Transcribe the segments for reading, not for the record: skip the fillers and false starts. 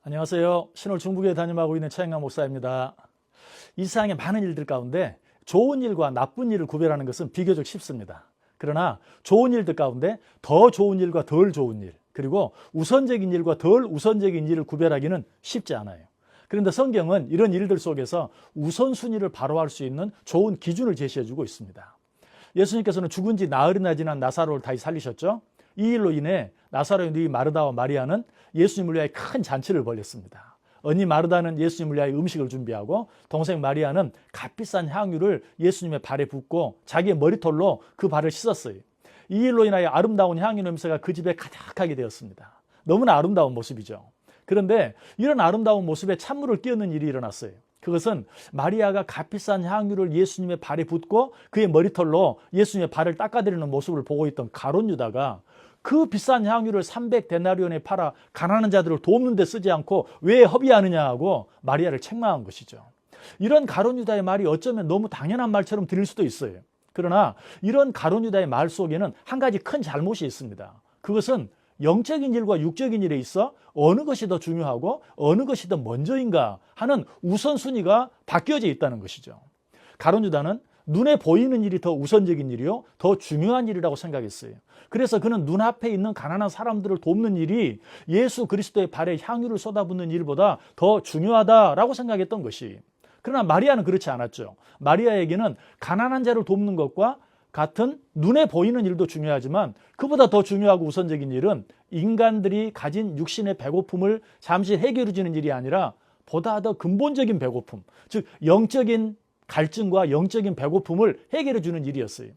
안녕하세요. 신월 중부교회 담임하고 있는 최영남 목사입니다. 이 세상의 많은 일들 가운데 좋은 일과 나쁜 일을 구별하는 것은 비교적 쉽습니다. 그러나 좋은 일들 가운데 더 좋은 일과 덜 좋은 일, 그리고 우선적인 일과 덜 우선적인 일을 구별하기는 쉽지 않아요. 그런데 성경은 이런 일들 속에서 우선순위를 바로할 수 있는 좋은 기준을 제시해주고 있습니다. 예수님께서는 죽은 지 나흘이나 지난 나사로를 다시 살리셨죠. 이 일로 인해 나사로의 누이 마르다와 마리아는 예수님을 위하여 큰 잔치를 벌였습니다. 언니 마르다는 예수님을 위하여 음식을 준비하고 동생 마리아는 값비싼 향유를 예수님의 발에 붓고 자기의 머리털로 그 발을 씻었어요. 이 일로 인하여 아름다운 향유 냄새가 그 집에 가득하게 되었습니다. 너무나 아름다운 모습이죠. 그런데 이런 아름다운 모습에 찬물을 끼얹는 일이 일어났어요. 그것은 마리아가 값비싼 향유를 예수님의 발에 붓고 그의 머리털로 예수님의 발을 닦아드리는 모습을 보고 있던 가룟 유다가 그 비싼 향유를 300데나리온에 팔아 가난한 자들을 돕는 데 쓰지 않고 왜 허비하느냐 하고 마리아를 책망한 것이죠. 이런 가룟 유다의 말이 어쩌면 너무 당연한 말처럼 들릴 수도 있어요. 그러나 이런 가룟 유다의 말 속에는 한 가지 큰 잘못이 있습니다. 그것은 영적인 일과 육적인 일에 있어 어느 것이 더 중요하고 어느 것이 더 먼저인가 하는 우선순위가 바뀌어져 있다는 것이죠. 가룟 유다는 눈에 보이는 일이 더 우선적인 일이요, 더 중요한 일이라고 생각했어요. 그래서 그는 눈앞에 있는 가난한 사람들을 돕는 일이 예수 그리스도의 발에 향유를 쏟아붓는 일보다 더 중요하다라고 생각했던 것이. 그러나 마리아는 그렇지 않았죠. 마리아에게는 가난한 자를 돕는 것과 같은 눈에 보이는 일도 중요하지만 그보다 더 중요하고 우선적인 일은 인간들이 가진 육신의 배고픔을 잠시 해결해 주는 일이 아니라 보다 더 근본적인 배고픔, 즉 영적인 갈증과 영적인 배고픔을 해결해 주는 일이었어요.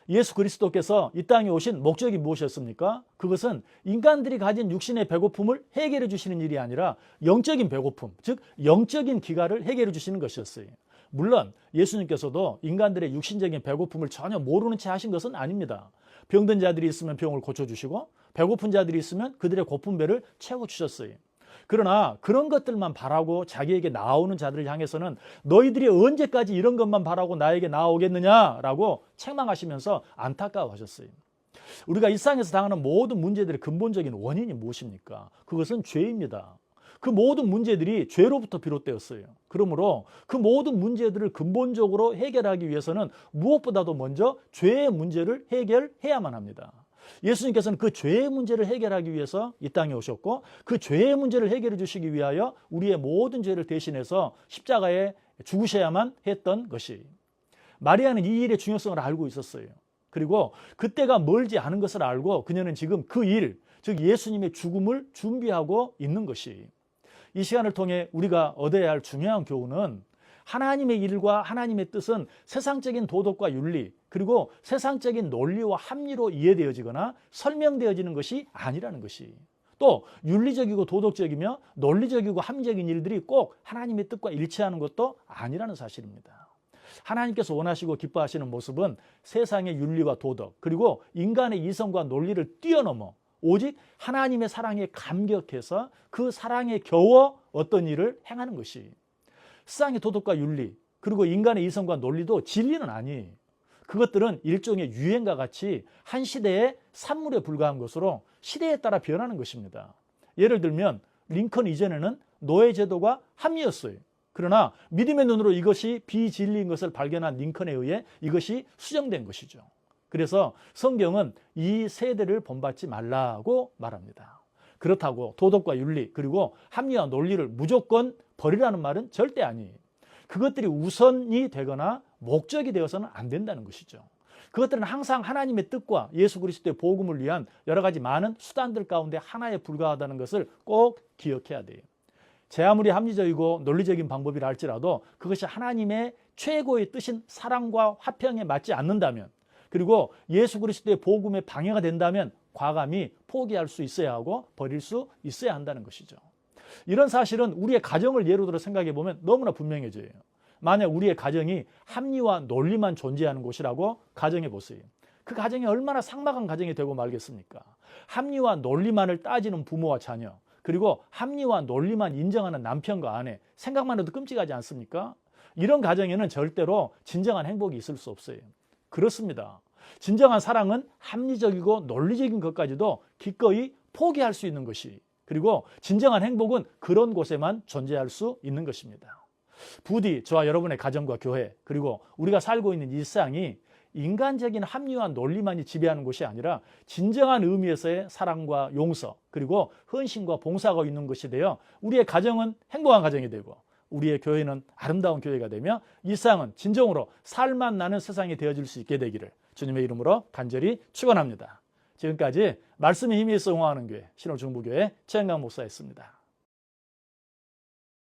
예수 그리스도께서 이 땅에 오신 목적이 무엇이었습니까? 그것은 인간들이 가진 육신의 배고픔을 해결해 주시는 일이 아니라 영적인 배고픔, 즉 영적인 기갈을 해결해 주시는 것이었어요. 물론 예수님께서도 인간들의 육신적인 배고픔을 전혀 모르는 채 하신 것은 아닙니다. 병든 자들이 있으면 병을 고쳐주시고 배고픈 자들이 있으면 그들의 고픈 배를 채워주셨어요. 그러나 그런 것들만 바라고 자기에게 나오는 자들을 향해서는 너희들이 언제까지 이런 것만 바라고 나에게 나오겠느냐라고 책망하시면서 안타까워하셨어요. 우리가 일상에서 당하는 모든 문제들의 근본적인 원인이 무엇입니까? 그것은 죄입니다. 그 모든 문제들이 죄로부터 비롯되었어요. 그러므로 그 모든 문제들을 근본적으로 해결하기 위해서는 무엇보다도 먼저 죄의 문제를 해결해야만 합니다. 예수님께서는 그 죄의 문제를 해결하기 위해서 이 땅에 오셨고 그 죄의 문제를 해결해 주시기 위하여 우리의 모든 죄를 대신해서 십자가에 죽으셔야만 했던 것이. 마리아는 이 일의 중요성을 알고 있었어요. 그리고 그때가 멀지 않은 것을 알고 그녀는 지금 그 일, 즉 예수님의 죽음을 준비하고 있는 것이. 이 시간을 통해 우리가 얻어야 할 중요한 교훈은 하나님의 일과 하나님의 뜻은 세상적인 도덕과 윤리 그리고 세상적인 논리와 합리로 이해되어지거나 설명되어지는 것이 아니라는 것이. 또 윤리적이고 도덕적이며 논리적이고 합리적인 일들이 꼭 하나님의 뜻과 일치하는 것도 아니라는 사실입니다. 하나님께서 원하시고 기뻐하시는 모습은 세상의 윤리와 도덕 그리고 인간의 이성과 논리를 뛰어넘어 오직 하나님의 사랑에 감격해서 그 사랑에 겨워 어떤 일을 행하는 것이. 세상의 도덕과 윤리 그리고 인간의 이성과 논리도 진리는 아니에요. 그것들은 일종의 유행과 같이 한 시대의 산물에 불과한 것으로 시대에 따라 변하는 것입니다. 예를 들면 링컨 이전에는 노예제도가 합리였어요. 그러나 믿음의 눈으로 이것이 비진리인 것을 발견한 링컨에 의해 이것이 수정된 것이죠. 그래서 성경은 이 세대를 본받지 말라고 말합니다. 그렇다고 도덕과 윤리 그리고 합리와 논리를 무조건 버리라는 말은 절대 아니에요. 그것들이 우선이 되거나 목적이 되어서는 안 된다는 것이죠. 그것들은 항상 하나님의 뜻과 예수 그리스도의 복음을 위한 여러 가지 많은 수단들 가운데 하나에 불과하다는 것을 꼭 기억해야 돼요. 제 아무리 합리적이고 논리적인 방법이라 할지라도 그것이 하나님의 최고의 뜻인 사랑과 화평에 맞지 않는다면 그리고 예수 그리스도의 복음에 방해가 된다면 과감히 포기할 수 있어야 하고 버릴 수 있어야 한다는 것이죠. 이런 사실은 우리의 가정을 예로 들어 생각해 보면 너무나 분명해져요. 만약 우리의 가정이 합리와 논리만 존재하는 곳이라고 가정해 보세요. 그 가정이 얼마나 삭막한 가정이 되고 말겠습니까? 합리와 논리만을 따지는 부모와 자녀 그리고 합리와 논리만 인정하는 남편과 아내 생각만 해도 끔찍하지 않습니까? 이런 가정에는 절대로 진정한 행복이 있을 수 없어요. 그렇습니다. 진정한 사랑은 합리적이고 논리적인 것까지도 기꺼이 포기할 수 있는 것이 그리고 진정한 행복은 그런 곳에만 존재할 수 있는 것입니다. 부디 저와 여러분의 가정과 교회 그리고 우리가 살고 있는 일상이 인간적인 합리화한 논리만이 지배하는 것이 아니라 진정한 의미에서의 사랑과 용서 그리고 헌신과 봉사가 있는 것이 되어 우리의 가정은 행복한 가정이 되고 우리의 교회는 아름다운 교회가 되며 일상은 진정으로 살맛 나는 세상이 되어질 수 있게 되기를 주님의 이름으로 간절히 축원합니다. 지금까지 말씀의 힘이 있어 응원하는 교회 신홀중부교회 최영강 목사였습니다.